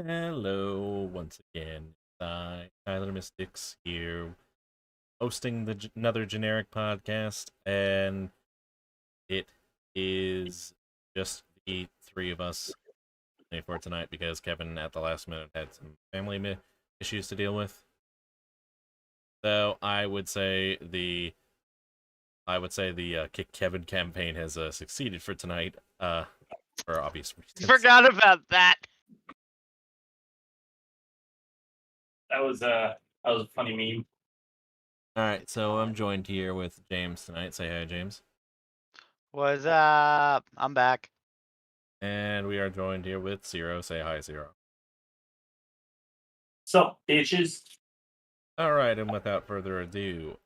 Hello, once again. Tyler Mystics here, hosting another generic podcast, and it is just the three of us for tonight because Kevin at the last minute had some family issues to deal with. So I would say the Kick Kevin campaign has succeeded for tonight, for obvious reasons. Forgot about that. That was a funny meme. All right, so I'm joined here with James tonight. Say hi, James. What's up? I'm back. And we are joined here with Zero. Say hi, Zero. So, bitches. All right, and without further ado,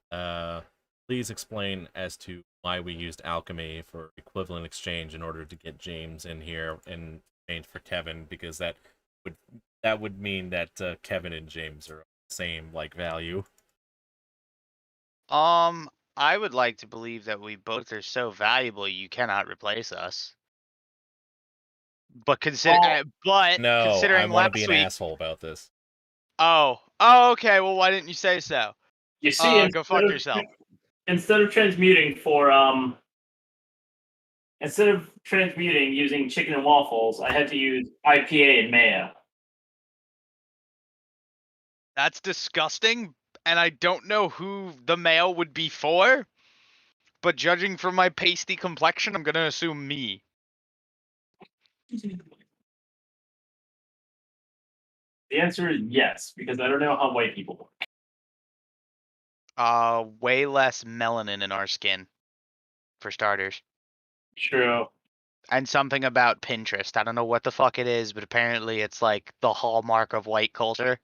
please explain as to why we used alchemy for equivalent exchange in order to get James in here in exchange for Kevin, because that would mean that Kevin and James are the same value. I would like to believe that we both are so valuable you cannot replace us. But considering No, I considering want to last be an week, asshole about this. oh, okay. Well, why didn't you say so? You see, Go fuck yourself. Instead of transmuting using chicken and waffles, I had to use IPA and mayo. That's disgusting, and I don't know who the mayo would be for. But judging from my pasty complexion, I'm gonna assume me. The answer is yes, because I don't know how white people work. Way less melanin in our skin, for starters. True. And something about Pinterest. I don't know what the fuck it is, but apparently it's like the hallmark of white culture.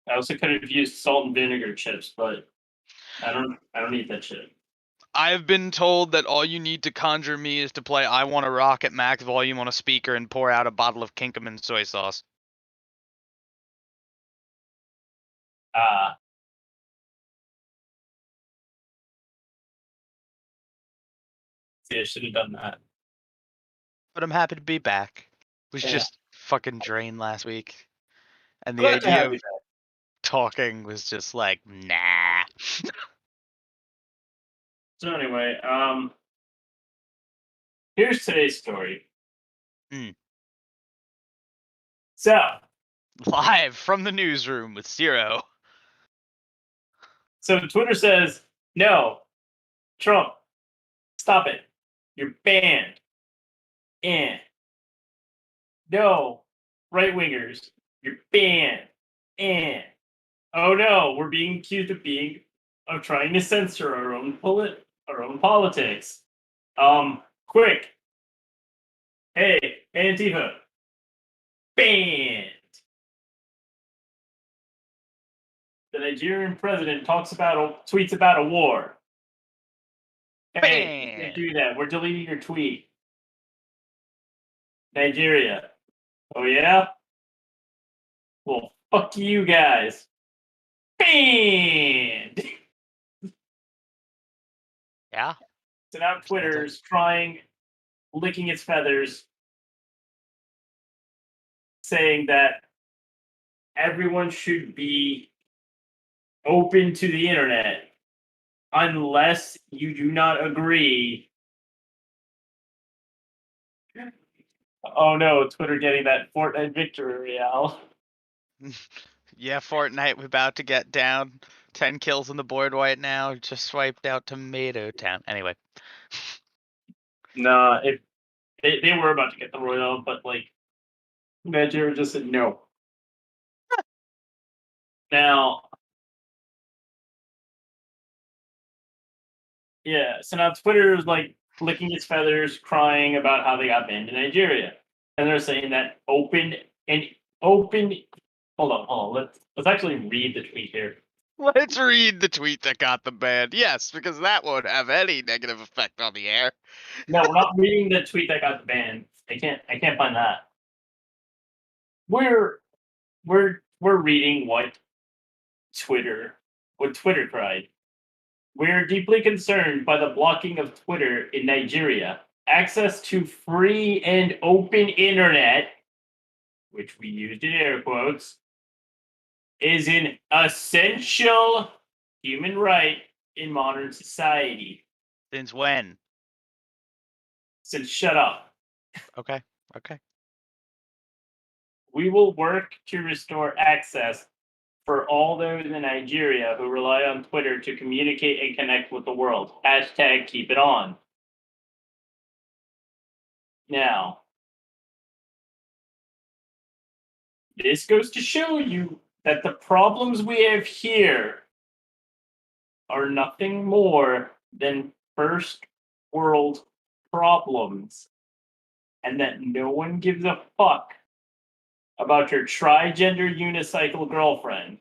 I also could have used salt and vinegar chips, but I don't eat that shit. I've been told that all you need to conjure me is to play I Wanna Rock at max volume on a speaker and pour out a bottle of Kinkerman soy sauce. See, I should have done that. But I'm happy to be back. Was Yeah. just fucking drained last week. And the Glad to idea have of you back. talking was just like, nah. So anyway, here's today's story. Mm. So, Live from the newsroom with Zero. So Twitter says, no, Trump, stop it. You're banned. And no, right wingers, you're banned. And oh no, we're being accused of trying to censor our own politics. Quick. Hey, Antifa. Banned. The Nigerian president tweets about a war. Hey, you can't do that. We're deleting your tweet. Nigeria. Oh yeah? Well, fuck you guys. Banned. Yeah. So now Twitter's licking its feathers, saying that everyone should be open to the internet unless you do not agree. Oh no, Twitter getting that Fortnite victory royale. Yeah, Fortnite, we're about to get down. 10 kills on the board right now. Just swiped out Tomato Town. Anyway. Nah, they were about to get the royale, but Nigeria just said no. Now, yeah, so now Twitter is licking its feathers, crying about how they got banned in Nigeria, and they're saying that open. Hold on. Let's actually read the tweet here. Let's read the tweet that got them banned. Yes, because that won't have any negative effect on the air. No, we're not reading the tweet that got banned. I can't find that. We're reading what Twitter cried. We're deeply concerned by the blocking of Twitter in Nigeria. Access to free and open internet which we used in air quotes, is an essential human right in modern society. Since when? So shut up. Okay. Okay. We will work to restore access for all those in Nigeria who rely on Twitter to communicate and connect with the world. Hashtag keep it on. Now, this goes to show you that the problems we have here are nothing more than first world problems, and that no one gives a fuck about your trigender unicycle girlfriend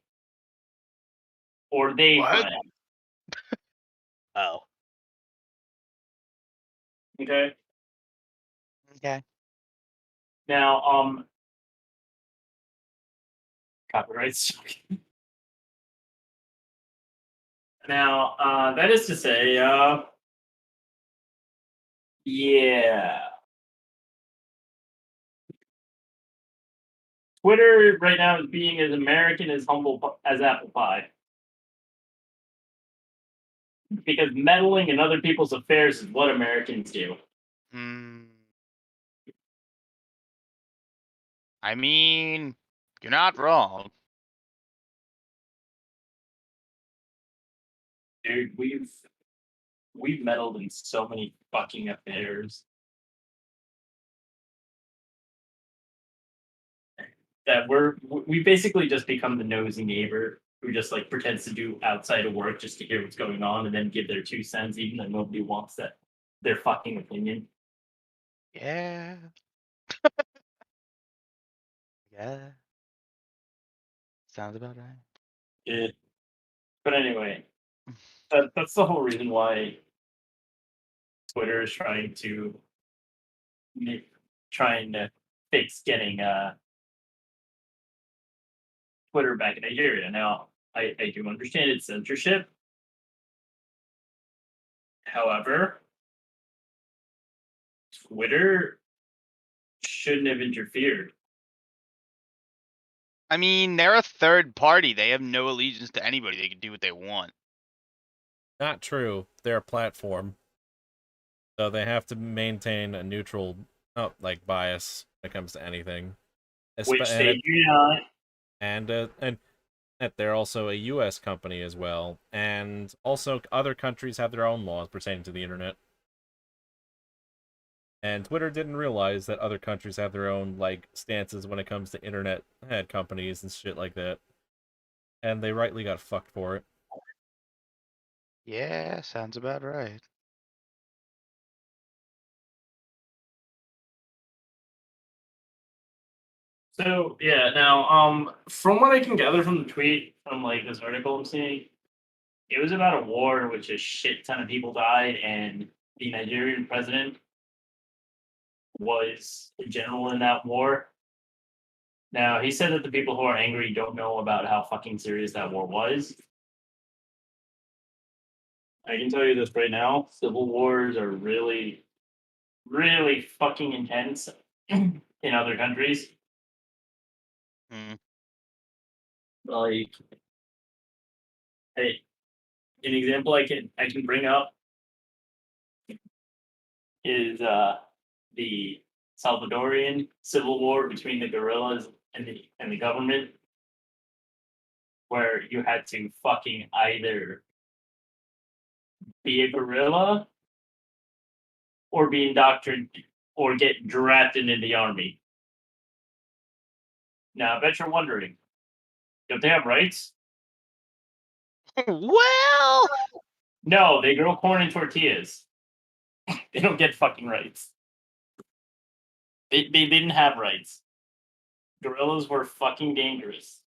or they What? friend. Oh. Okay. Okay. Now, copyrights. Now, that is to say, yeah. Twitter right now is being as American as humble as apple pie. Because meddling in other people's affairs is what Americans do. I mean, you're not wrong. Dude, we've meddled in so many fucking affairs that we basically just become the nosy neighbor who just like pretends to do outside of work just to hear what's going on and then give their 2 cents, even though nobody wants their fucking opinion. Yeah. Yeah. Sounds about right. Yeah. But anyway, that's the whole reason why Twitter is trying to fix getting Twitter back in Nigeria. Now, I do understand it's censorship. However, Twitter shouldn't have interfered. I mean, they're a third party. They have no allegiance to anybody. They can do what they want. Not true. They're a platform. So they have to maintain a neutral bias when it comes to anything. Which they do not. And they're also a US company as well. And also other countries have their own laws pertaining to the internet. And Twitter didn't realize that other countries have their own stances when it comes to internet head companies and shit like that. And they rightly got fucked for it. Yeah, sounds about right. So yeah, now from what I can gather from the tweet from this article I'm seeing, it was about a war in which a shit ton of people died and the Nigerian president was a general in that war. Now he said that the people who are angry don't know about how fucking serious that war was. I can tell you this right now, civil wars are really, really fucking intense in other countries. Like, hey, an example I can bring up is the Salvadorian civil war between the guerrillas and the government, where you had to fucking either be a guerrilla or be indoctrinated or get drafted into the army. Now, I bet you're wondering, don't they have rights? Well, No, they grow corn and tortillas. They don't get fucking rights. They didn't have rights. Guerrillas were fucking dangerous.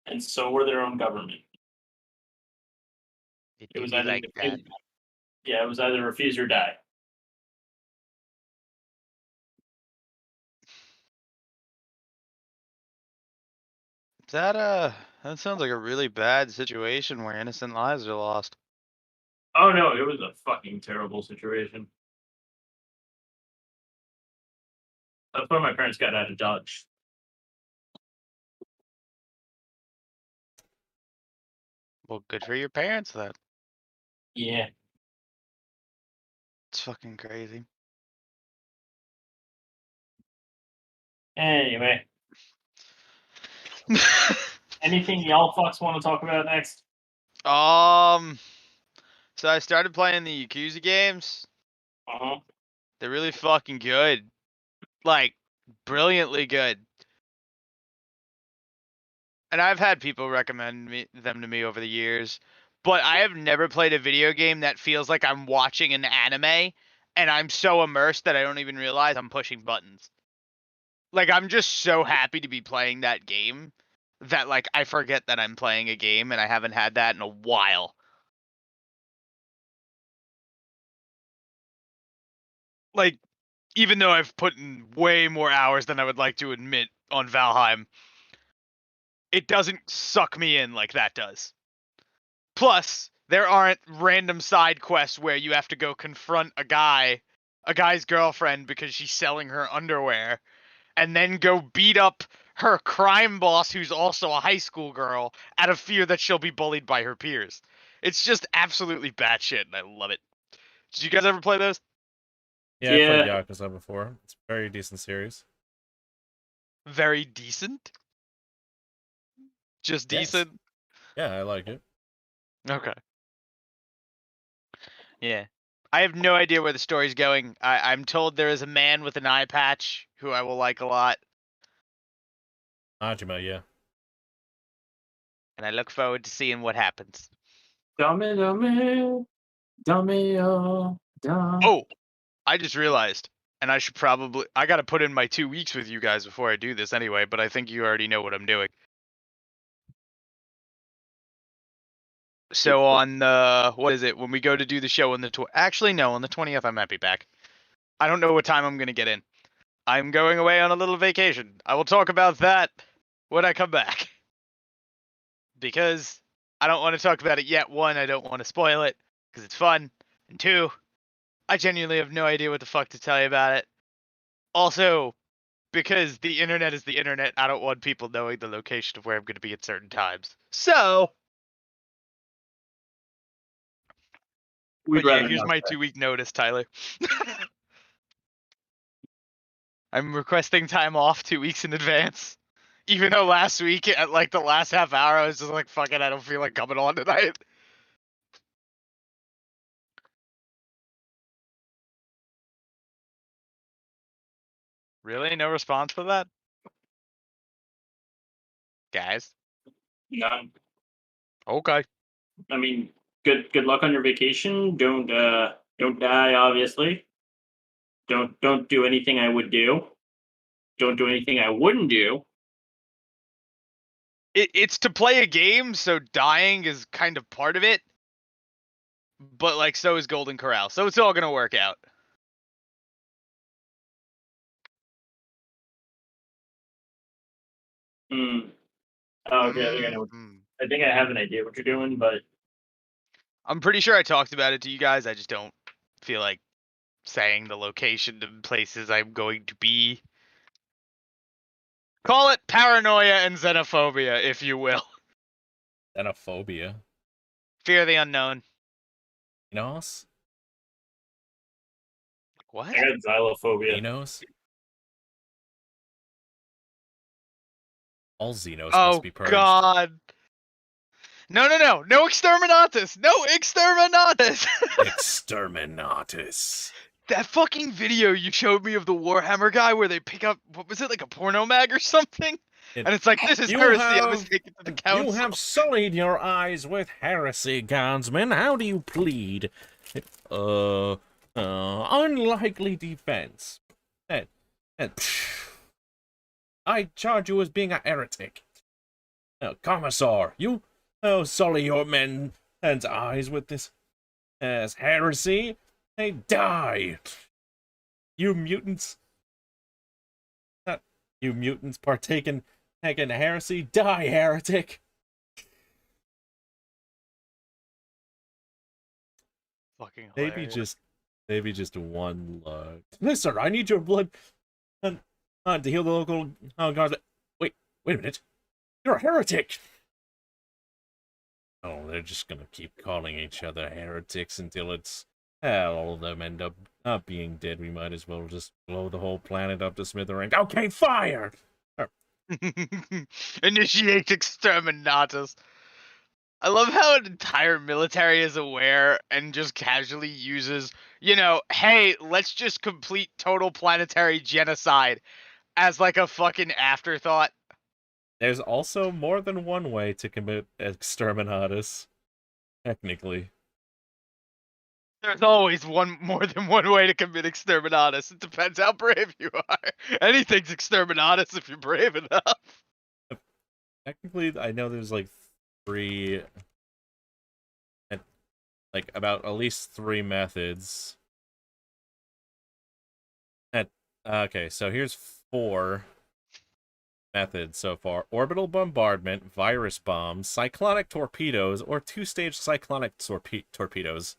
And so were their own government. it Was be either like that. it was either refuse or die. That sounds like a really bad situation where innocent lives are lost. Oh no, it was a fucking terrible situation. That's why my parents got out of Dodge. Well, good for your parents then. Yeah. It's fucking crazy. Anyway, anything y'all fucks want to talk about next? So I started playing the Yakuza games. Uh-huh. They're really fucking good. Like, brilliantly good. And I've had people recommend them to me over the years, but I have never played a video game that feels like I'm watching an anime and I'm so immersed that I don't even realize I'm pushing buttons. Like, I'm just so happy to be playing that game that, like, I forget that I'm playing a game, and I haven't had that in a while. Like, even though I've put in way more hours than I would like to admit on Valheim, it doesn't suck me in like that does. Plus, there aren't random side quests where you have to go confront a guy's girlfriend because she's selling her underwear, and then go beat up her crime boss who's also a high school girl out of fear that she'll be bullied by her peers. It's just absolutely batshit, and I love it. Did you guys ever play those? Yeah, I played Yeah. Yakuza before. It's a very decent series. Very decent? Just Yes. decent? Yeah, I like it. Okay. Yeah. I have no idea where the story's going. I'm told there is a man with an eye patch who I will like a lot, Majima, yeah. and I look forward to seeing what happens. Dummy, dummy, dummy, Oh, I just realized, and I gotta put in my 2 weeks with you guys before I do this anyway, but I think you already know what I'm doing. So on the, what is it, when we go to do the show on the, actually no, on the 20th I might be back. I don't know what time I'm gonna get in. I'm going away on a little vacation. I will talk about that when I come back. Because I don't want to talk about it yet. One, I don't want to spoil it, because it's fun. And two, I genuinely have no idea what the fuck to tell you about it. Also, because the internet is the internet, I don't want people knowing the location of where I'm going to be at certain times. So, We'd but yeah, rather here's not my say. 2 week notice, Tyler. I'm requesting time off 2 weeks in advance. Even though last week, at like the last half hour, I was just like, fuck it, I don't feel like coming on tonight. Really? No response for that? Guys? None. Okay. I mean, good luck on your vacation. Don't die, obviously. Don't do anything I would do. Don't do anything I wouldn't do. It's to play a game, so dying is kind of part of it. But like, so is Golden Corral, so it's all gonna work out. Hmm. Oh, okay, I think I have an idea what you're doing, but I'm pretty sure I talked about it to you guys. I just don't feel like saying the location of places I'm going to be. Call it paranoia and xenophobia, if you will. Xenophobia. Fear of the unknown. Enos? What? I got xylophobia. Enos? All Xenos must Oh be purged. God. No, no exterminatus! No exterminatus! Exterminatus. That fucking video you showed me of the Warhammer guy where they pick up, what was it, like a porno mag or something? And it's like, this is heresy, I was taken to the council. You have sullied your eyes with heresy, guardsman. How do you plead? Unlikely defense. I charge you as being a heretic. Commissar, you sully your men's eyes with this as heresy. They die. You mutants. You mutants partake in heresy. Die, heretic. Fucking hilarious. Maybe just one look. Mister, I need your blood. To heal the local gods. Wait a minute. You're a heretic! Oh, they're just gonna keep calling each other heretics until it's... all of them end up not being dead. We might as well just blow the whole planet up to smithereens. Okay, fire! Initiate exterminatus. I love how an entire military is aware and just casually uses, hey, let's just complete total planetary genocide as like a fucking afterthought. There's also more than one way to commit exterminatus, technically. There's always more than one way to commit exterminatus. It depends how brave you are. Anything's exterminatus if you're brave enough. Technically, I know there's like three... like, about at least three methods. Okay, so here's four methods so far. Orbital bombardment, virus bombs, cyclonic torpedoes, or two-stage cyclonic torpedoes.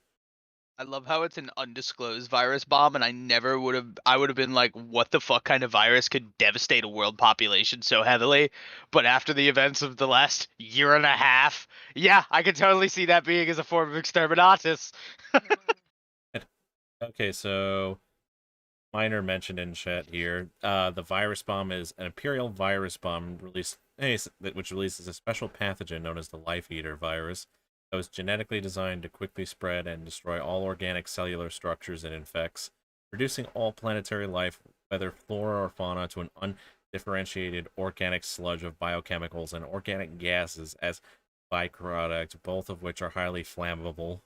I love how it's an undisclosed virus bomb, and I would have been like, what the fuck kind of virus could devastate a world population so heavily? But after the events of the last year and a half, yeah, I could totally see that being as a form of exterminatus. Okay, so minor mention in chat here. The virus bomb is an Imperial virus bomb which releases a special pathogen known as the Life Eater virus that was genetically designed to quickly spread and destroy all organic cellular structures it infects, reducing all planetary life, whether flora or fauna, to an undifferentiated organic sludge of biochemicals and organic gases as byproduct, both of which are highly flammable.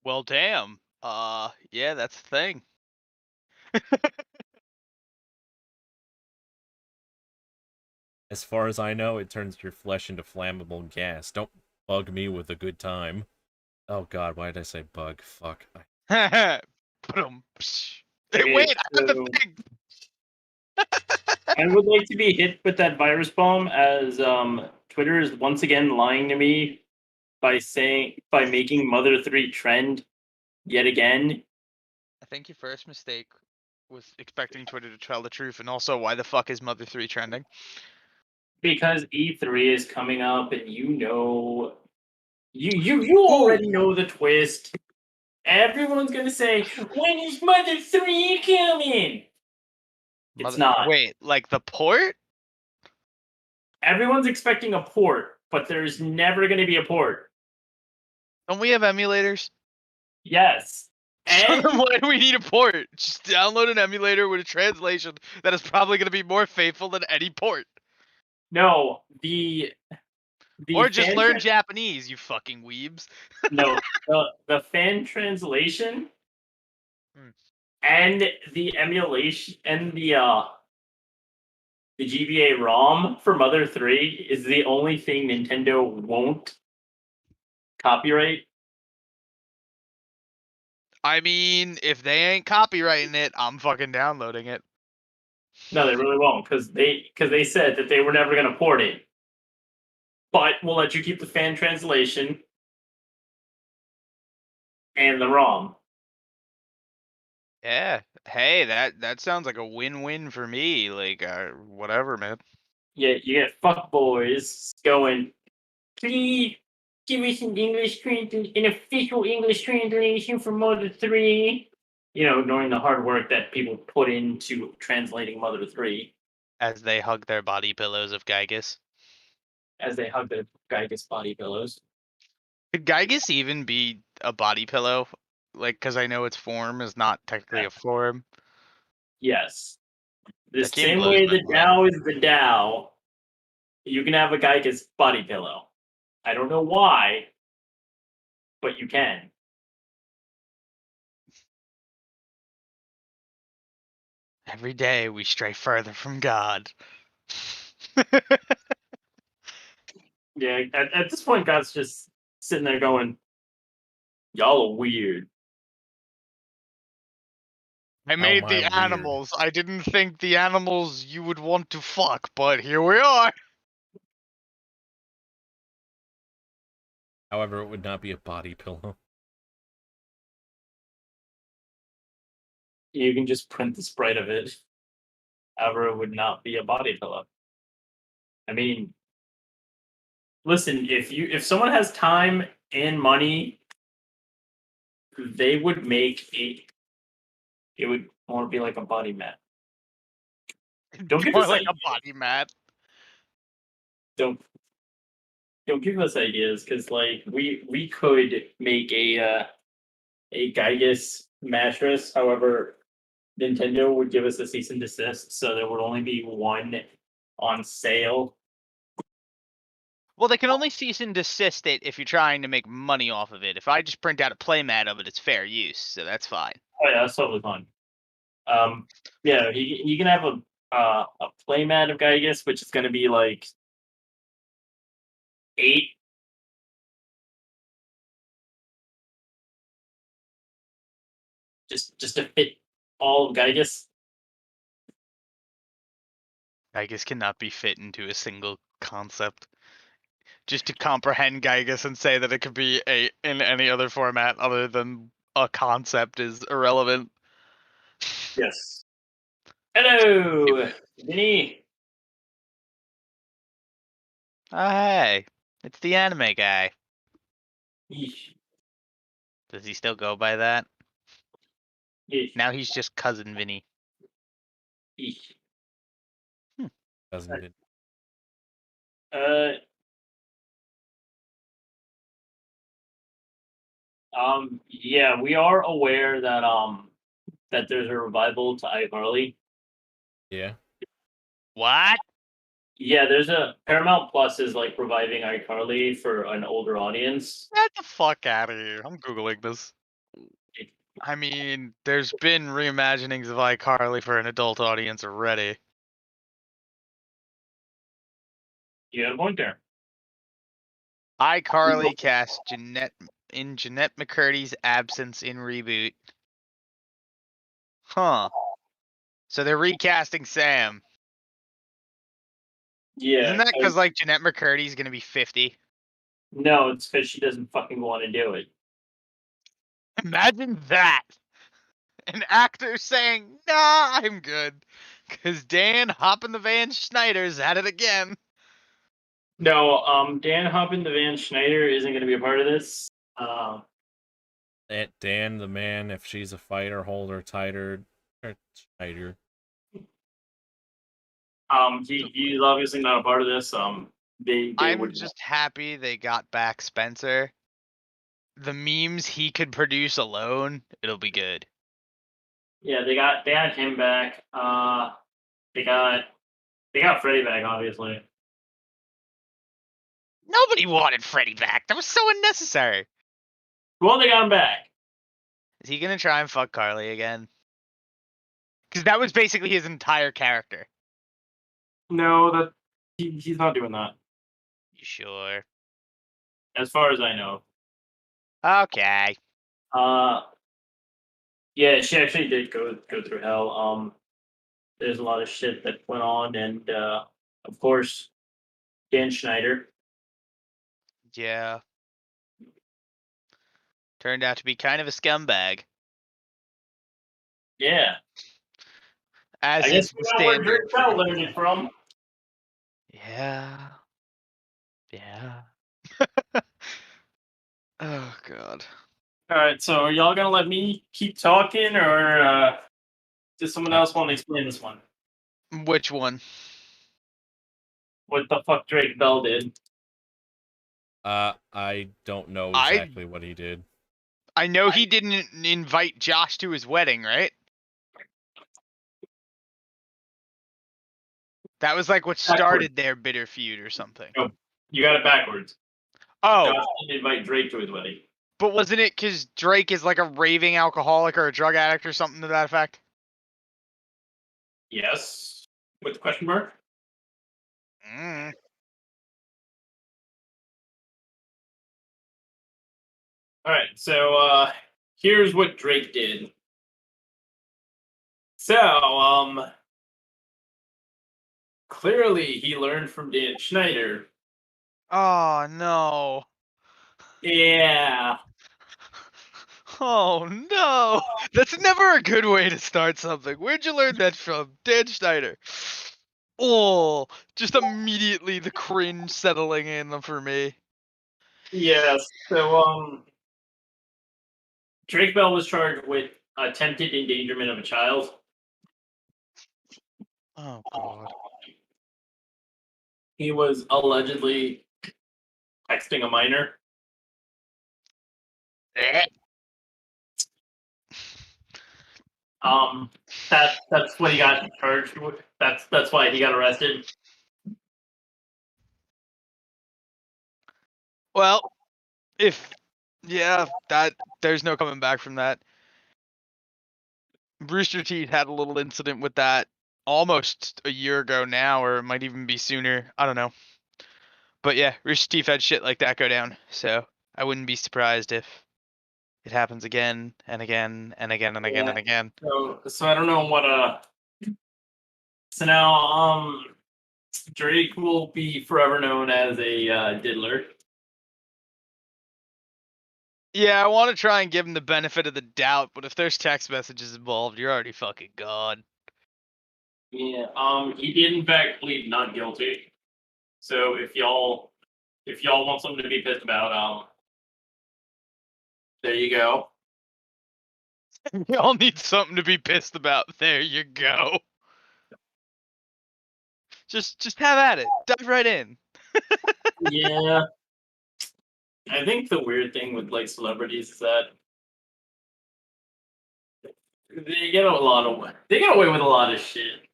Well, damn. Yeah, that's the thing. As far as I know, it turns your flesh into flammable gas. Don't bug me with a good time. Oh god, why did I say bug? Fuck. Hey, Okay, wait, I have the so thing. I would like to be hit with that virus bomb, as Twitter is once again lying to me by making Mother 3 trend yet again. I think your first mistake was expecting Twitter to tell the truth, and also, why the fuck is Mother 3 trending? Because E3 is coming up, and you already know the twist. Everyone's gonna say, "When is Mother 3 coming?" It's not. Wait, like the port? Everyone's expecting a port, but there's never going to be a port. Don't we have emulators? Yes. So And then why do we need a port? Just download an emulator with a translation that is probably going to be more faithful than any port. no, the Or just fan learn Japanese, you fucking weebs. no, the fan translation Hmm. and the emulation and the GBA ROM for Mother 3 is the only thing Nintendo won't copyright. I mean, if they ain't copyrighting it, I'm fucking downloading it. No, they really won't, because they said that they were never going to port it. But we'll let you keep the fan translation and the ROM. Yeah. Hey, that sounds like a win-win for me. Like, whatever, man. Yeah, you get fuck boys going, please give us an official English translation for Mother 3. Knowing the hard work that people put into translating Mother 3 As they hug their body pillows of Gygus. as they hug the Gygus body pillows. Could Gygus even be a body pillow? Like, because I know its form is not technically a form. Yes. The That game same blows way my the mind. Tao is the Tao, you can have a Gygus body pillow. I don't know why, but you can. Every day we stray further from God. Yeah, at this point, God's just sitting there going, y'all are weird. I How am made I the weird? animals. I didn't think the animals you would want to fuck, but here we are. However, it would not be a body pillow. you can just print the sprite of it. However, it would not be a body pillow. I mean, listen, if someone has time and money, they would make it would more be like a body mat. Don't give More us like a ideas. body mat. Don't give us ideas because like we could make a Gygus mattress. However, Nintendo would give us a cease and desist, so there would only be one on sale. Well, they can only cease and desist it if you're trying to make money off of it. If I just print out a playmat of it, it's fair use, so that's fine. Oh yeah, that's totally fine. Yeah, you can have a playmat of Gygus, which is going to be like 8. Just to fit all of Gygus. Gygus cannot be fit into a single concept. Just to comprehend Gygus and say that it could be in any other format other than a concept is irrelevant. Yes. Hello, Vinny. Oh, hey, it's the anime guy. Yeesh. Does he still go by that? Yeesh. Now he's just Cousin Vinny. Yeesh. Doesn't it? Uh, yeah, we are aware that there's a revival to iCarly. Yeah. What? Yeah, there's a Paramount Plus is like reviving iCarly for an older audience. Get the fuck out of here. I'm Googling this. I mean, there's been reimaginings of iCarly for an adult audience already. You have a point there. iCarly cast Jeanette McCurdy's absence in reboot. Huh. So they're recasting Sam. Yeah. Isn't that because like Jeanette McCurdy's gonna be 50? No, it's because she doesn't fucking want to do it. Imagine that. An actor saying, "Nah, I'm good," because Dan Hoppin' the Van Schneider's at it again. No, Dan Hoppin, the Van Schneider, isn't going to be a part of this. Dan the man, if she's a fighter, hold her tighter. Tighter. He's obviously not a part of this. They I'm would just happy they got back Spencer. The memes he could produce alone, it'll be good. Yeah, they got him back. They got Freddy back, obviously. Nobody wanted Freddy back. That was so unnecessary. Well, they got him back. Is he gonna try and fuck Carly again? Because that was basically his entire character. No, he's not doing that. You sure? As far as I know. Okay. Yeah, she actually did go through hell. There's a lot of shit that went on, and of course, Dan Schneider. Yeah. Turned out to be kind of a scumbag. Yeah, As I is guess the we know where standard. Drake Bell learned it from. Yeah. Yeah. Oh god. All right, so are y'all gonna let me keep talking, or does someone else want to explain this one? Which one? What the fuck Drake Bell did? I don't know exactly what he did. I know he didn't invite Josh to his wedding, right? That was like what started their bitter feud or something. No, you got it backwards. Oh, Josh didn't invite Drake to his wedding. but wasn't it because Drake is like a raving alcoholic or a drug addict or something to that effect? Yes, with the question mark. Mm. All right, so here's what Drake did. So clearly he learned from Dan Schneider. Oh no. Yeah. Oh no! That's never a good way to start something. Where'd you learn that from? Dan Schneider. Oh, just immediately the cringe settling in for me. Yes. So Drake Bell was charged with attempted endangerment of a child. Oh god. He was allegedly texting a minor. Eh. That's what he got charged with. That's why he got arrested. Well, that there's no coming back from that. Rooster Teeth had a little incident with that almost a year ago now, or it might even be sooner. I don't know. But yeah, Rooster Teeth had shit like that go down, so I wouldn't be surprised if it happens again and again and again and again Yeah. and again. So I don't know what So now Drake will be forever known as a diddler. Yeah, I want to try and give him the benefit of the doubt, but if there's text messages involved, you're already fucking gone. Yeah. He did in fact plead not guilty. So if y'all want something to be pissed about, there you go. Y'all need something to be pissed about. There you go. Just have at it. Dive right in. Yeah. I think the weird thing with like celebrities is that they get away with a lot of shit.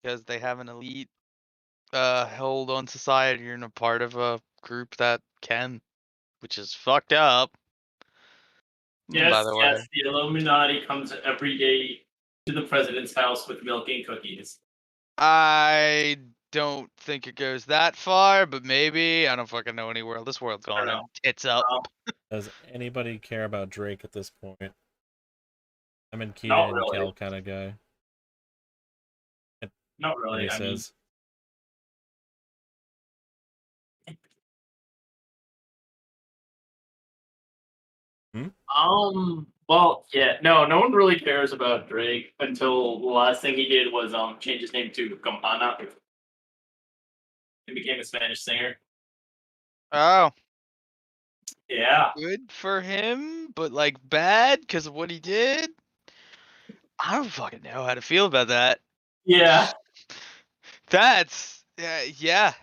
Because they have an elite hold on society and a part of a group that can, which is fucked up. By Yes, the yes, way. the Illuminati comes every day to the president's house with milk and cookies. I don't think it goes that far, but maybe. I don't fucking know any world. This world's I don't gone know. tits up. Does anybody care about Drake at this point? I'm in Not Keaton and really. Kel kind of guy. Not And really. he says, well, yeah, no one really cares about Drake until the last thing he did was change his name to Campana. He became a Spanish singer. Oh, Yeah. good for him, but like bad because of what he did. I don't fucking know how to feel about that. Yeah. That's yeah.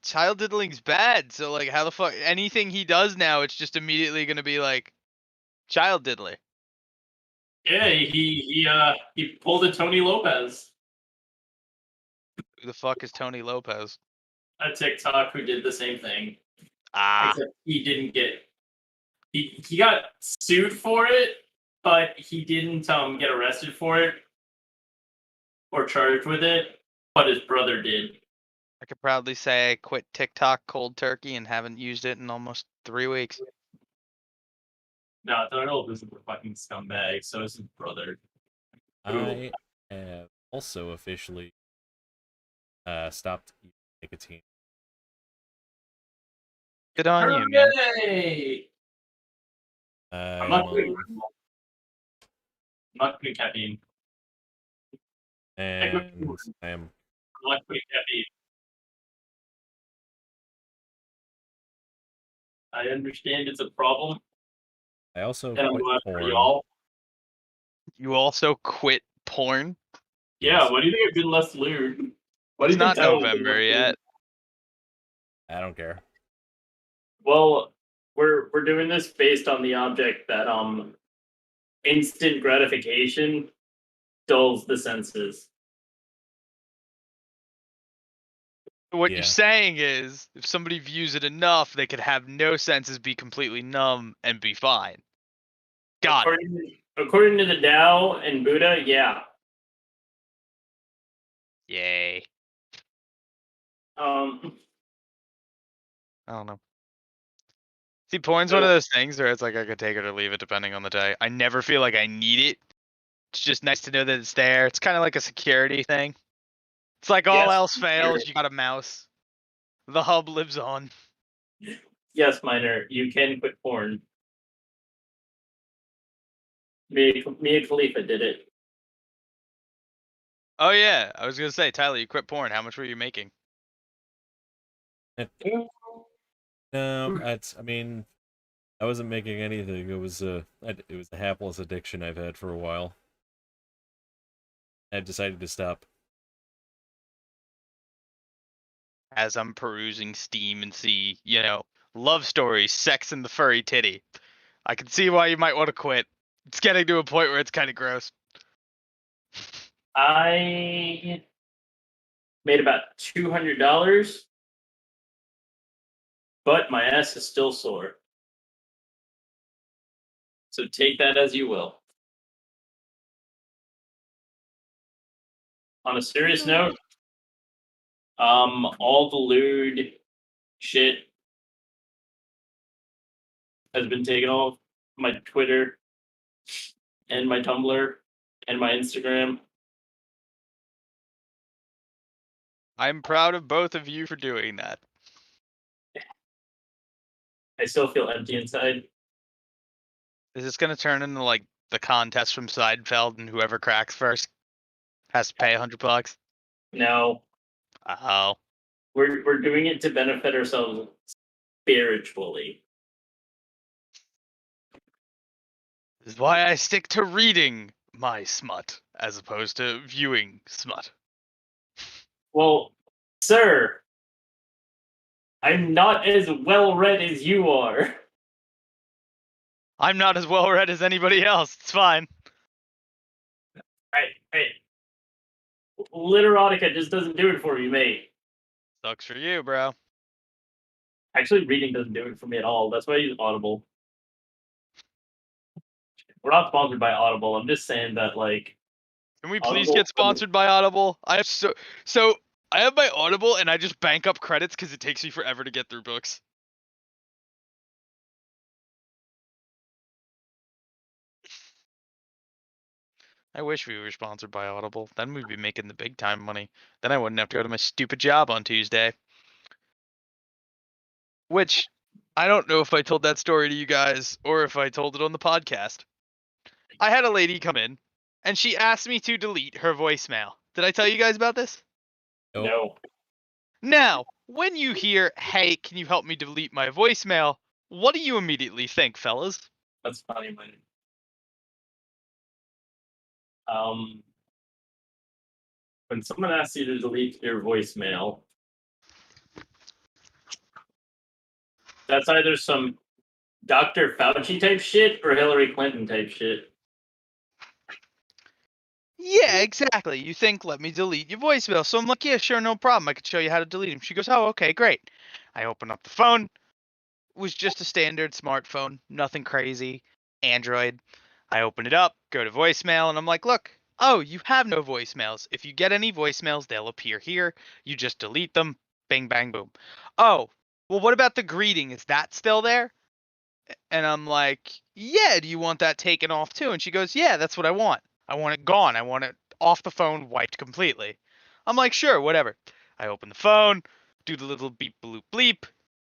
Child diddling's bad. So like, how the fuck anything he does now, it's just immediately gonna be like child diddler. Yeah, he pulled a Tony Lopez, Who the fuck is Tony Lopez? a TikTok who did the same thing. Ah, Except he didn't get he got sued for it, but he didn't get arrested for it or charged with it. But his brother did. I could proudly say I quit TikTok cold turkey and haven't used it in almost 3 weeks. No, Tony Lopez is a fucking scumbag. So is his brother. I have also officially stopped eating nicotine. Good on you, man. Hooray! I'm I'm not doing. on, I'm not doing caffeine. and I'm I am not doing caffeine. I understand it's a problem, I also and I'm quit glad for porn. y'all. You also quit porn? Yeah, Yes. what do you think I've been less lewd? What do It's you think not Tyler has been November less lewd? yet. I don't care. Well, we're doing this based on the object that instant gratification dulls the senses. What Yeah. you're saying is, if somebody views it enough, they could have no senses, be completely numb, and be fine. Got it. According to the Tao and Buddha, yeah. Yay. Um, I don't know. See, porn's one of those things where it's like I could take it or leave it depending on the day. I never feel like I need it. It's just nice to know that it's there. It's kind of like a security thing. It's like all yes, else fails, you got a mouse. The hub lives on. yes, minor. You can quit porn. Mia Khalifa did it. Oh yeah, I was gonna say, Tyler, you quit porn. How much were you making? No, I mean, I wasn't making anything. It was a hapless addiction I've had for a while. I decided to stop. As I'm perusing Steam and see, love stories, sex and the furry titty. I can see why you might want to quit. It's getting to a point where it's kind of gross. I made about $200, but my ass is still sore. So take that as you will. On a serious note, all the lewd shit has been taken off my Twitter and my Tumblr and my Instagram. I'm proud of both of you for doing that. I still feel empty inside. Is this gonna turn into like the contest from Seinfeld, and whoever cracks first has to pay $100? No, Oh, we're doing it to benefit ourselves spiritually. this is why I stick to reading my smut as opposed to viewing smut. Well, sir, I'm not as well read as you are. I'm not as well read as anybody else. It's fine. I Literotica just doesn't do it for me, mate. Sucks for you, bro. Actually, reading doesn't do it for me at all. That's why I use Audible. We're not sponsored by Audible. I'm just saying that, like, Can we please Audible. get sponsored by Audible? I have so I have my Audible and I just bank up credits because it takes me forever to get through books. I wish we were sponsored by Audible. Then we'd be making the big time money. Then I wouldn't have to go to my stupid job on Tuesday. Which I don't know if I told that story to you guys or if I told it on the podcast. I had a lady come in and she asked me to delete her voicemail. Did I tell you guys about this? Nope. No. Now, when you hear, "Hey, can you help me delete my voicemail?" what do you immediately think, fellas? That's funny, man. Um, when someone asks you to delete your voicemail, that's either some Dr. Fauci type shit or Hillary Clinton type shit. Yeah, exactly. You think, let me delete your voicemail. So I'm like, yeah, sure, no problem. I could show you how to delete them. She goes, oh, okay, great. I open up the phone. It was just a standard smartphone, nothing crazy. Android. I open it up, go to voicemail, and I'm like, look, oh, you have no voicemails. If you get any voicemails, they'll appear here. You just delete them. Bing, bang, boom. Oh, well, what about the greeting? Is that still there? And I'm like, yeah, do you want that taken off too? And she goes, yeah, that's what I want. I want it gone. I want it off the phone, wiped completely. I'm like, sure, whatever. I open the phone, do the little beep bloop bleep,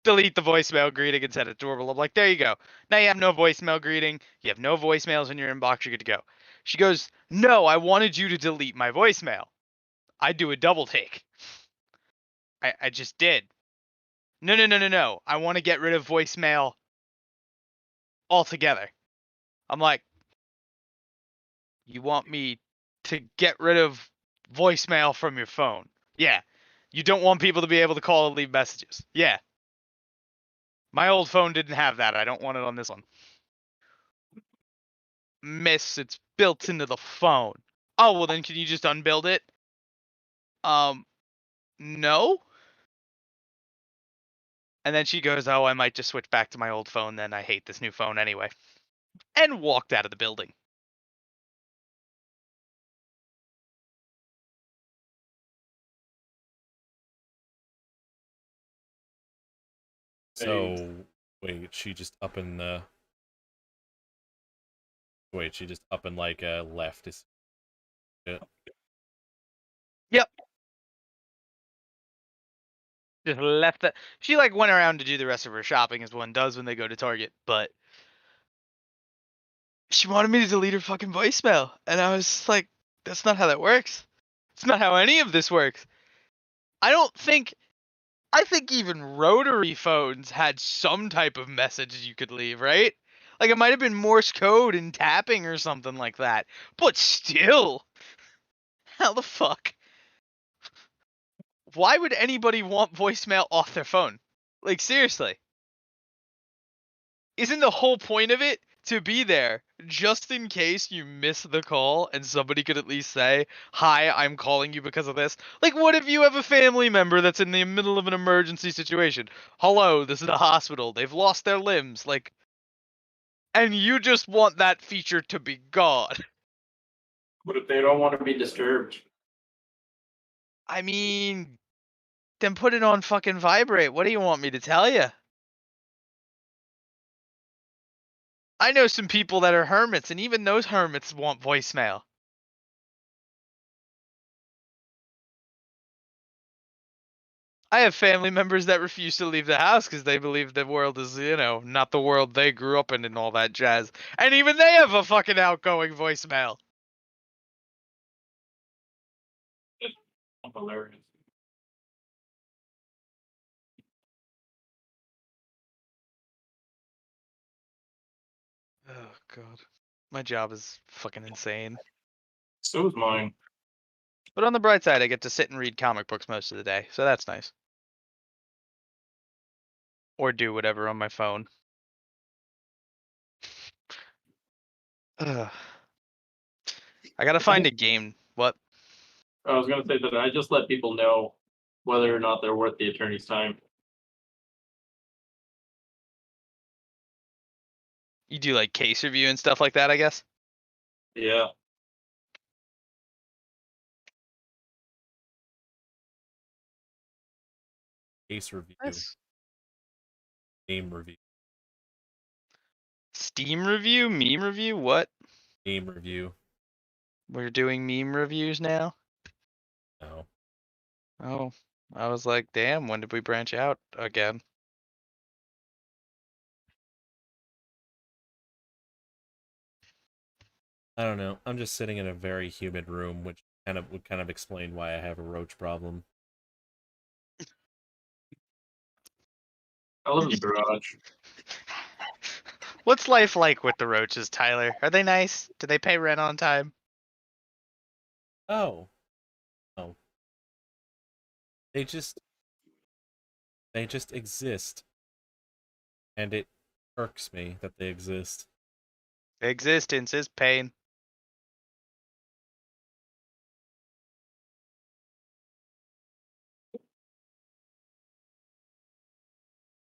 delete the voicemail greeting and set it to doorbell. I'm like, there you go. Now you have no voicemail greeting. You have no voicemails in your inbox. You're good to go. She goes, no, I wanted you to delete my voicemail. I do a double take. I just did. No, no, no, no, no. I want to get rid of voicemail altogether. I'm like, you want me to get rid of voicemail from your phone? Yeah. You don't want people to be able to call and leave messages? Yeah. My old phone didn't have that. I don't want it on this one. Miss, it's built into the phone. Oh, well then can you just unbuild it? No. And then she goes, oh, I might just switch back to my old phone then. I hate this new phone anyway. And walked out of the building. So wait, she just up and she just up and like left. Is it? Yep. Just left that. She like went around to do the rest of her shopping as one does when they go to Target, but she wanted me to delete her fucking voicemail, and I was just like, that's not how that works. It's not how any of this works. I think even rotary phones had some type of message you could leave, right? Like it might have been Morse code and tapping or something like that. But still, how the fuck? Why would anybody want voicemail off their phone? Like seriously. Isn't the whole point of it to be there just in case you miss the call and somebody could at least say, "Hi, I'm calling you because of this." Like, what if you have a family member that's in the middle of an emergency situation? Hello, this is a hospital. They've lost their limbs. Like, and you just want that feature to be gone. What if they don't want to be disturbed? I mean, then put it on fucking vibrate. What do you want me to tell you? I know some people that are hermits, and even those hermits want voicemail. I have family members that refuse to leave the house because they believe the world is, not the world they grew up in and all that jazz. And even they have a fucking outgoing voicemail. Hilarious. Oh, God. My job is fucking insane. So is mine. But on the bright side, I get to sit and read comic books most of the day, so that's nice. Or do whatever on my phone. Ugh. I gotta find a game. What? I was gonna say that I just let people know whether or not they're worth the attorney's time. You do like case review and stuff like that, I guess? Yeah. Case review, Nice. game review, Steam review? Meme review? What? game review. We're doing meme reviews now? No, Oh, I was like, damn, when did we branch out again? I don't know. I'm just sitting in a very humid room, which would kind of explain why I have a roach problem. I live in the garage. What's life like with the roaches, Tyler? Are they nice? Do they pay rent on time? Oh, oh, they just they just exist, and it irks me that they exist. Existence is pain.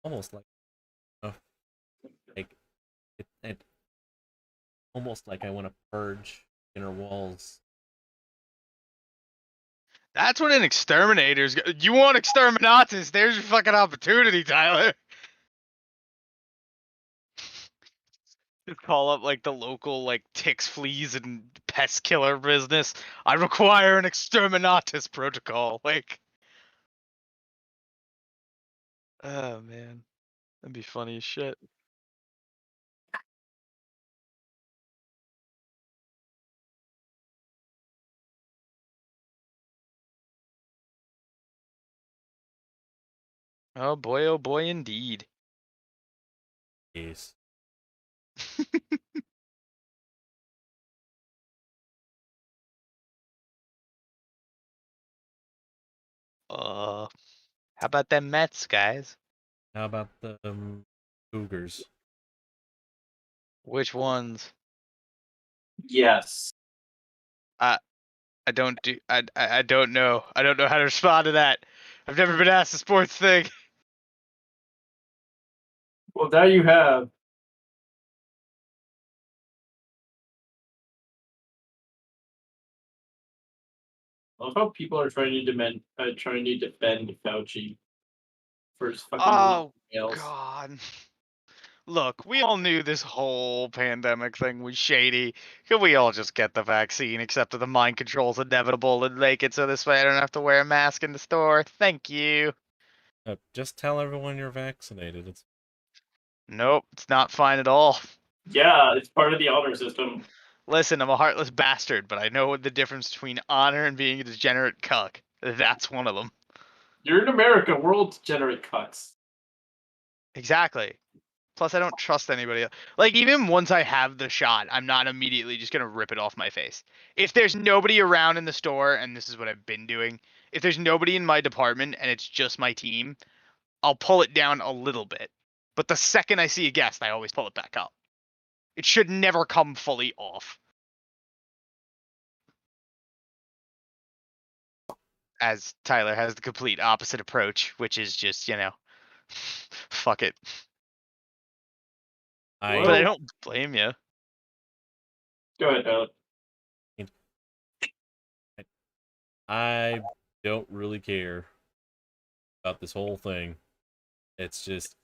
Almost like, oh, like it almost like I want to purge inner walls. That's what an exterminator's. You want exterminatus? There's your fucking opportunity, Tyler. Just call up like the local like ticks, fleas, and pest killer business. I require an exterminatus protocol. Like, oh man, that'd be funny as shit. Oh boy, indeed. Yes. How about them Mets, guys? How about the cougars? Which ones? Yes. I don't do. I don't know. I don't know how to respond to that. I've never been asked a sports thing. Well, now you have. I love how people are trying to defend Fauci for his fucking Oh emails. God. Look, we all knew this whole pandemic thing was shady. Could we all just get the vaccine, except that the mind control's inevitable, and make it so this way I don't have to wear a mask in the store? Thank you. Just tell everyone you're vaccinated. It's Nope, it's not fine at all. Yeah, it's part of the honor system. Listen, I'm a heartless bastard, but I know the difference between honor and being a degenerate cuck. That's one of them. You're in America. We're all degenerate cucks. Exactly. Plus, I don't trust anybody else. Like, even once I have the shot, I'm not immediately just gonna rip it off my face. If there's nobody around in the store, and this is what I've been doing, if there's nobody in my department and it's just my team, I'll pull it down a little bit. But the second I see a guest, I always pull it back up. It should never come fully off. As Tyler has the complete opposite approach, which is just, fuck it. But I Well, don't blame you. go ahead, Tyler. I don't really care about this whole thing. It's just,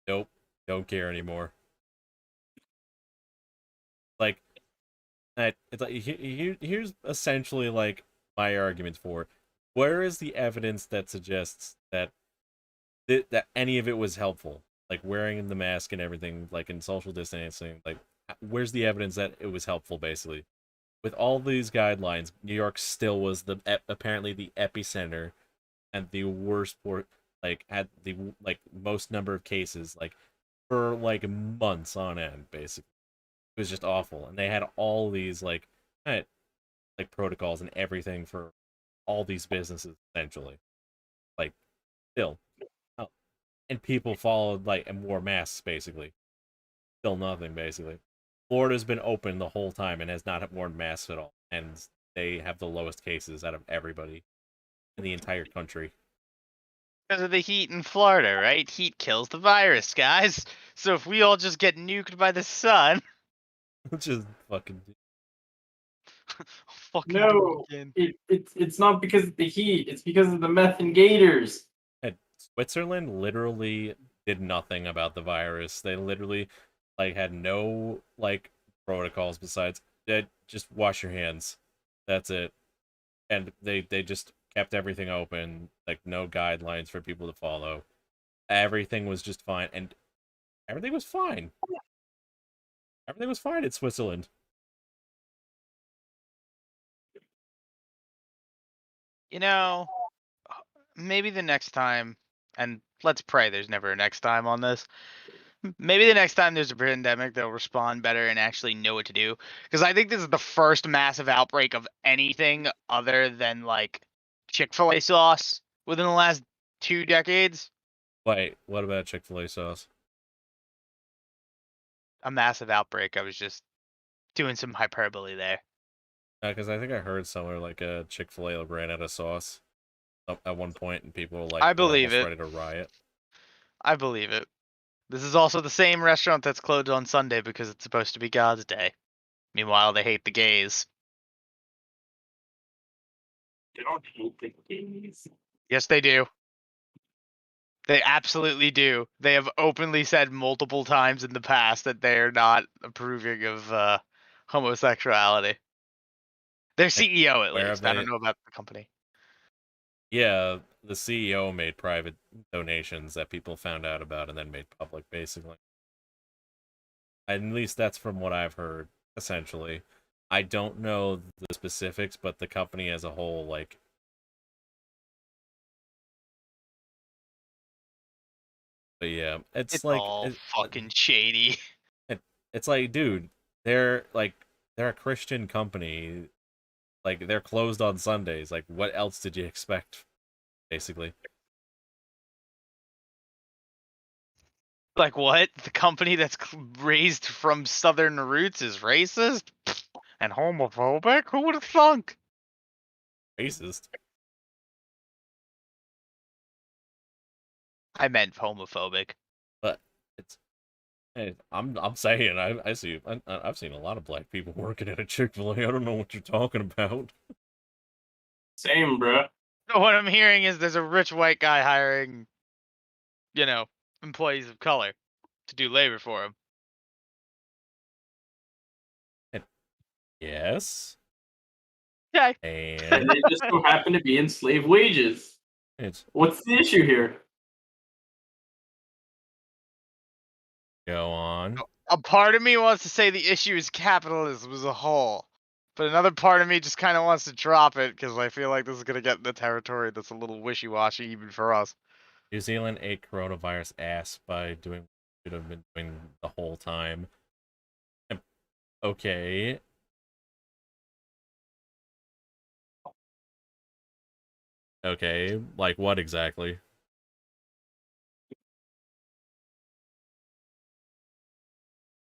nope, don't care anymore. Like, it's like here's essentially like my argument for where is the evidence that suggests that that any of it was helpful, like wearing the mask and everything, like in social distancing. Like, where's the evidence that it was helpful? Basically, with all these guidelines, New York still was apparently the epicenter and the worst for like had the like most number of cases like for like months on end. Basically, it was just awful, and they had all these like protocols and everything for all these businesses essentially. Like, still, oh, and people followed like and wore masks basically. Still nothing basically. Florida's been open the whole time and has not worn masks at all, and they have the lowest cases out of everybody in the entire country. Because of the heat in Florida, right? Heat kills the virus, guys. So if we all just get nuked by the sun, Which is fucking. I'll fucking do No, it again. it's not because of the heat. It's because of the meth and gators. And Switzerland literally did nothing about the virus. They literally like had no like protocols besides just wash your hands. That's it. And they just kept everything open, like no guidelines for people to follow. Everything was just fine, and everything was fine. Everything was fine in Switzerland. You know, maybe the next time, and let's pray there's never a next time on this. Maybe the next time there's a pandemic, they'll respond better and actually know what to do. Because I think this is the first massive outbreak of anything other than like Chick-fil-A sauce within the last 2 decades. Wait, what about Chick-fil-A sauce? A massive outbreak. I was just doing some hyperbole there. Because I think I heard somewhere like a Chick-fil-A ran out of sauce at one point, and people like I were believe almost it. ready to riot. I believe it. This is also the same restaurant that's closed on Sunday because it's supposed to be God's Day. Meanwhile, they hate the gays. They don't hate the gays. Yes, they do. They absolutely do. They have openly said multiple times in the past that they are not approving of homosexuality. Their CEO, at Where have least. I they? don't know about the company. Yeah, the CEO made private donations that people found out about and then made public, basically. At least that's from what I've heard, essentially. I don't know the specifics, but the company as a whole, like. But yeah, It's all fucking shady. it's like, dude, they're a Christian company. Like, they're closed on Sundays. Like, what else did you expect, basically? Like what? The company that's raised from Southern roots is racist and homophobic? Who would have thunk? Racist. I meant homophobic. But it's. Hey, I'm saying I've seen a lot of black people working at a Chick-fil-A. I don't know what you're talking about. Same, bro. So what I'm hearing is there's a rich white guy hiring, employees of color to do labor for him. Yes. Okay. And And they just so happen to be in slave wages. it's What's the issue here? go on. A part of me wants to say the issue is capitalism as a whole, but another part of me just kind of wants to drop it because I feel like this is gonna get in the territory that's a little wishy-washy even for us. New Zealand ate coronavirus ass by doing what it should have been doing the whole time. Okay. Okay, like what exactly?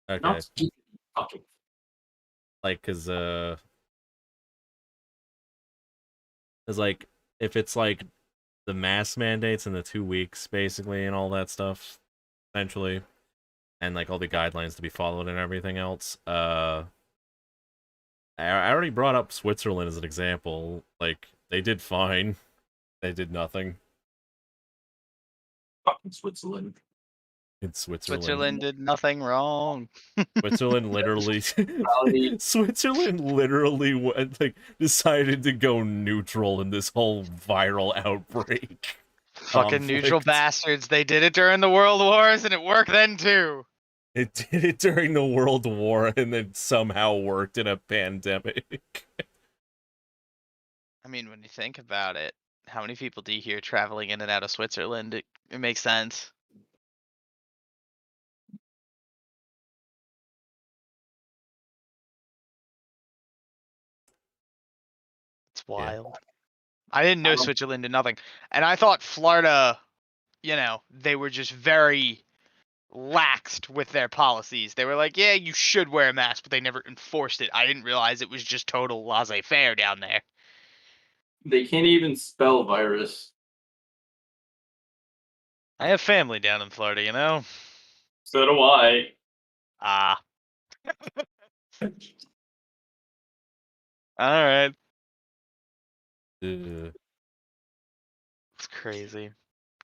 Okay, Not fucking. like, cause like, if it's like the mask mandates and the 2 weeks basically and all that stuff, essentially, and like all the guidelines to be followed and everything else, I already brought up Switzerland as an example. Like, they did fine. They did nothing Fucking Switzerland. in Switzerland. Switzerland did nothing wrong. Switzerland literally Switzerland literally went, like, decided to go neutral in this whole viral outbreak. Fucking neutral Conflict. bastards. They did it during the World Wars and it worked then too. It did it during the World War and then somehow worked in a pandemic. I mean, when you think about it, how many people do you hear traveling in and out of Switzerland? It makes sense. It's wild. I didn't know Switzerland did nothing. And I thought Florida, they were just very laxed with their policies. They were like, yeah, you should wear a mask, but they never enforced it. I didn't realize it was just total laissez-faire down there. They can't even spell virus. I have family down in Florida, you know? So do I. Ah. Alright. Ugh, It's crazy.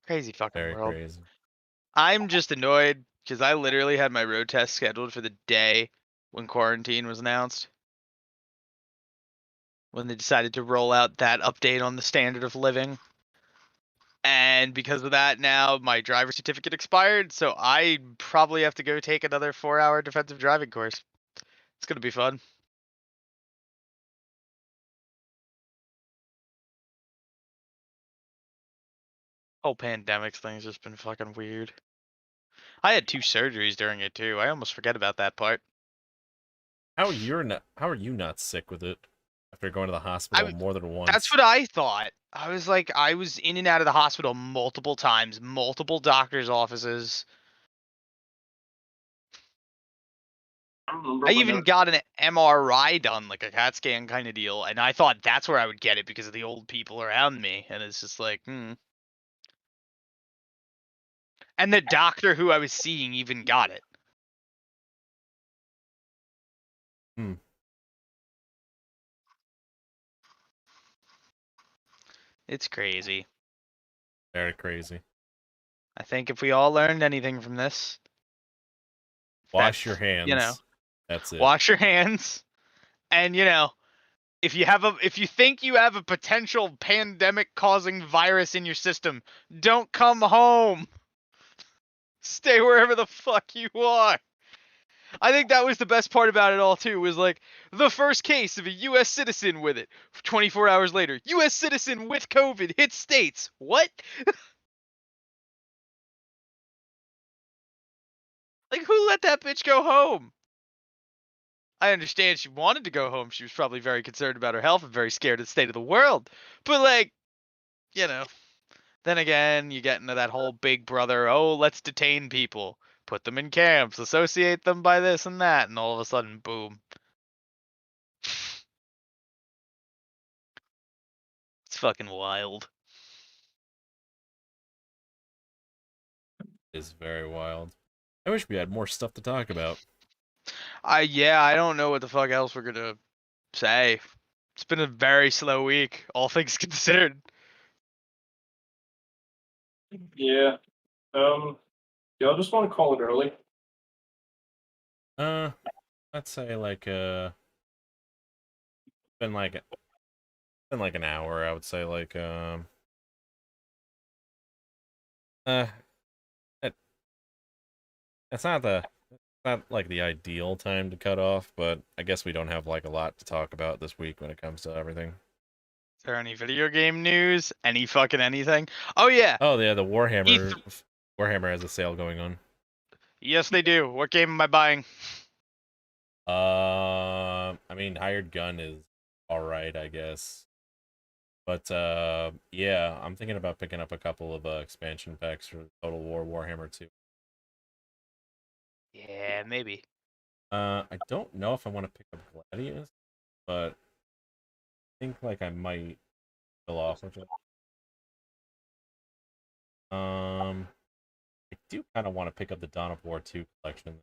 Crazy fucking very world. crazy. I'm just annoyed because I literally had my road test scheduled for the day when quarantine was announced. When they decided to roll out that update on the standard of living. And because of that, now my driver's certificate expired, so I probably have to go take another 4-hour defensive driving course. It's gonna be fun. Whole pandemics thing's just been fucking weird. I had 2 surgeries during it too. I almost forget about that part. How are you not sick with it after going to the hospital more than once? That's what I thought. I was like, I was in and out of the hospital multiple times, multiple doctor's offices. I even got an MRI done, like a CAT scan kind of deal, and I thought that's where I would get it because of the old people around me. And it's just like, And the doctor who I was seeing even got it. Hmm. It's crazy. Very crazy. I think if we all learned anything from this, Wash your hands. You know, that's it. wash your hands, and if you think you have a potential pandemic causing virus in your system, don't come home. Stay wherever the fuck you are. I think that was the best part about it all too, was like the first case of a US citizen with it. 24 hours later, US citizen with COVID hits states. What? Like, who let that bitch go home? I understand she wanted to go home. She was probably very concerned about her health and very scared of the state of the world. But like, then again, you get into that whole big brother, oh, let's detain people, put them in camps, associate them by this and that, and all of a sudden, boom. It's fucking wild. It is very wild. I wish we had more stuff to talk about. I don't know what the fuck else we're gonna say. It's been a very slow week, all things considered. Yeah. Y'all just want to call it early? Let's say like been like an hour, I would say, like it, it's not the not like the ideal time to cut off, but I guess we don't have like a lot to talk about this week when it comes to everything. Is there any video game news? Any fucking anything? Oh yeah. Oh yeah, the Warhammer has a sale going on. Yes, they do. What game am I buying? I mean, Hired Gun is all right, I guess. But yeah, I'm thinking about picking up a couple of expansion packs for Total War Warhammer 2. Yeah, maybe. I don't know if I want to pick up Gladius, but I think like I might fill off with it. I do kind of want to pick up the Dawn of War 2 collection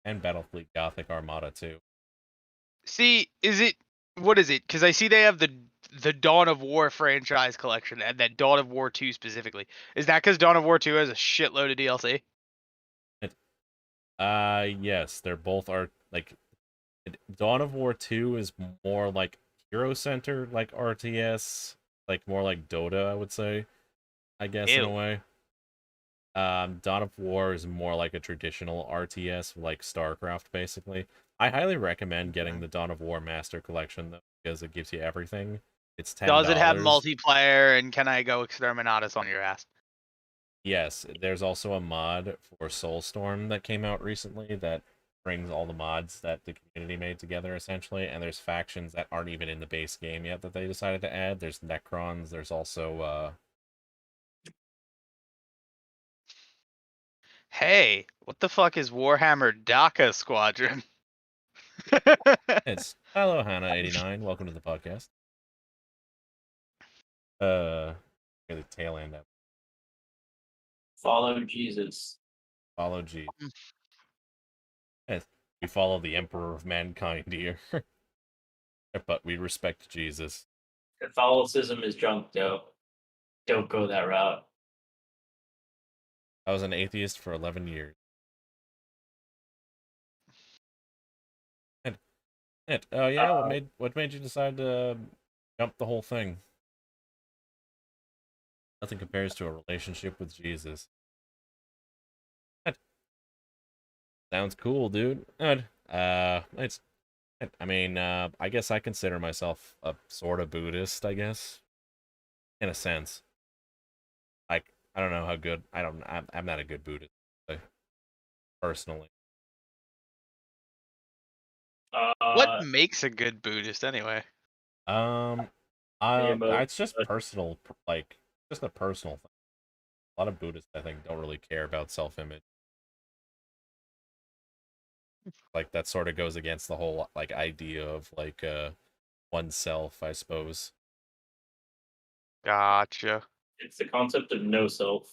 and Battlefleet Gothic Armada 2. See, what is it? Because I see they have the Dawn of War franchise collection and that Dawn of War 2 specifically. Is that because Dawn of War 2 has a shitload of DLC? Yes, they're both are like Dawn of War 2 is more like hero centered, like RTS, like more like Dota, I would say, I guess in a Ew. way. Dawn of War is more like a traditional RTS, like StarCraft, basically. I highly recommend getting the Dawn of War Master Collection though, because it gives you everything. It's Does it have $10. multiplayer and can I go Exterminatus on your ass? Yes, there's also a mod for Soulstorm that came out recently that brings all the mods that the community made together essentially, and there's factions that aren't even in the base game yet that they decided to add. There's Necrons, there's also Hey, what the fuck is Warhammer DACA Squadron? it's hello Hannah89, welcome to the podcast. The tail end up. Follow Jesus. Follow G. Yes, we follow the Emperor of Mankind here. But we respect Jesus. Catholicism is junk, though. Don't go that route. I was an atheist for 11 years. Oh yeah, what made you decide to jump the whole thing? Nothing compares to a relationship with Jesus. That sounds cool, dude. It's. I mean, I guess I consider myself a sort of Buddhist. I guess, in a sense. Like, I don't know how good. I don't. I'm not a good Buddhist, personally. What makes a good Buddhist anyway? Um, it's just personal. Like, just a personal thing. A lot of Buddhists, I think, don't really care about self-image. Like that sort of goes against the whole like idea of like oneself, I suppose. Gotcha. It's the concept of no self.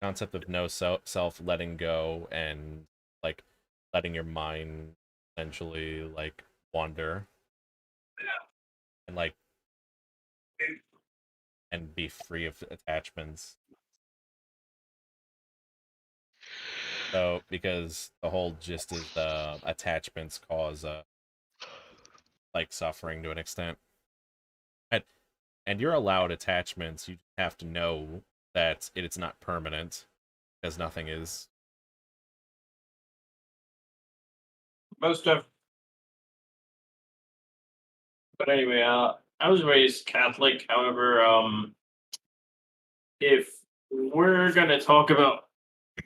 Concept of no self letting go and like letting your mind essentially like wander and like and be free of attachments. So because the whole gist is the attachments cause like suffering to an extent. And and you're allowed attachments. You have to know that it's not permanent, because nothing is. Most of. But anyway, I was raised Catholic. However, if we're gonna talk about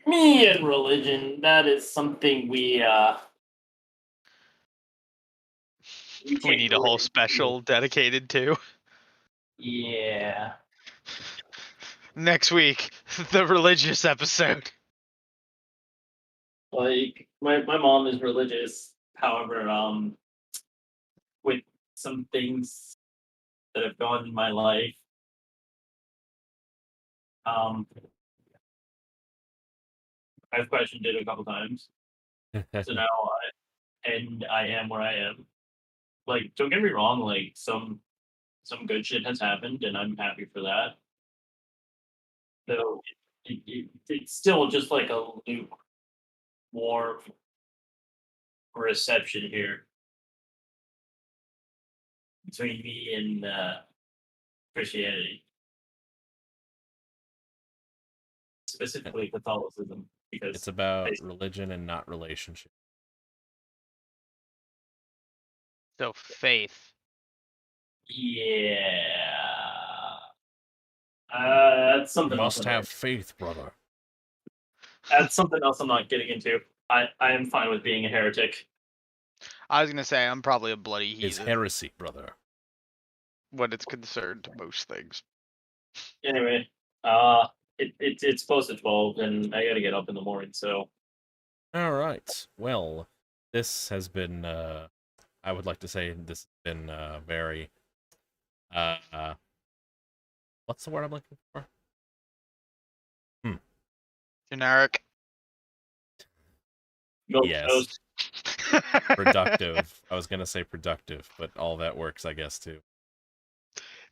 me and religion, that is something we We can't need a go whole into. special dedicated to. Yeah. Next week, the religious episode. Like my mom is religious. However, with some things that have gone in my life, um, I've questioned it a couple times. So now I am where I am. Like, don't get me wrong. Like some good shit has happened, and I'm happy for that. Though it's still just like a lukewarm reception here between me and Christianity. specifically Catholicism, because It's about religion and not relationship. So faith. yeah, that's You something else. must have faith, brother. That's something else I'm not getting into. I am fine with being a heretic. I was gonna say I'm probably a bloody It's heathen heresy, brother. when it's concerned to most things. Anyway, it's close to 12, and I gotta get up in the morning. So All right. Well, this has been. I would like to say this has been very. What's the word I'm looking for? Generic. milk Yes. toast. Productive. I was gonna say productive, but all that works, I guess, too.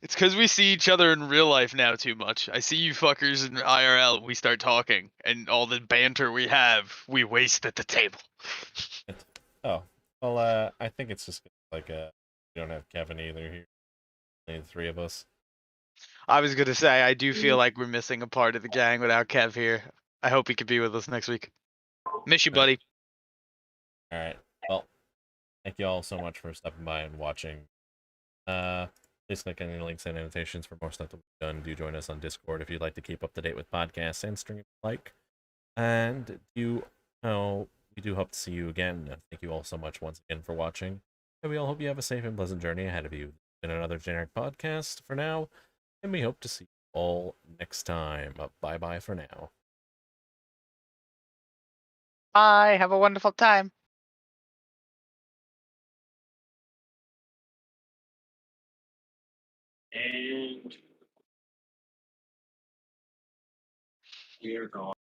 It's because we see each other in real life now too much. I see you fuckers in IRL. We start talking, and all the banter we have, we waste at the table. Oh, well, I think it's just like we don't have Kevin either here. Only the three of us. I was gonna say I do feel like we're missing a part of the gang without Kev here. I hope he could be with us next week. Miss you, buddy. All right. Well, thank you all so much for stopping by and watching. Please click any links and annotations for more stuff that we've done. Do join us on Discord if you'd like to keep up to date with podcasts and streams like. And we do hope to see you again. Thank you all so much once again for watching. And we all hope you have a safe and pleasant journey ahead of you. In another generic podcast for now, and we hope to see you all next time. Bye bye for now. Bye. Have a wonderful time. And we're gone.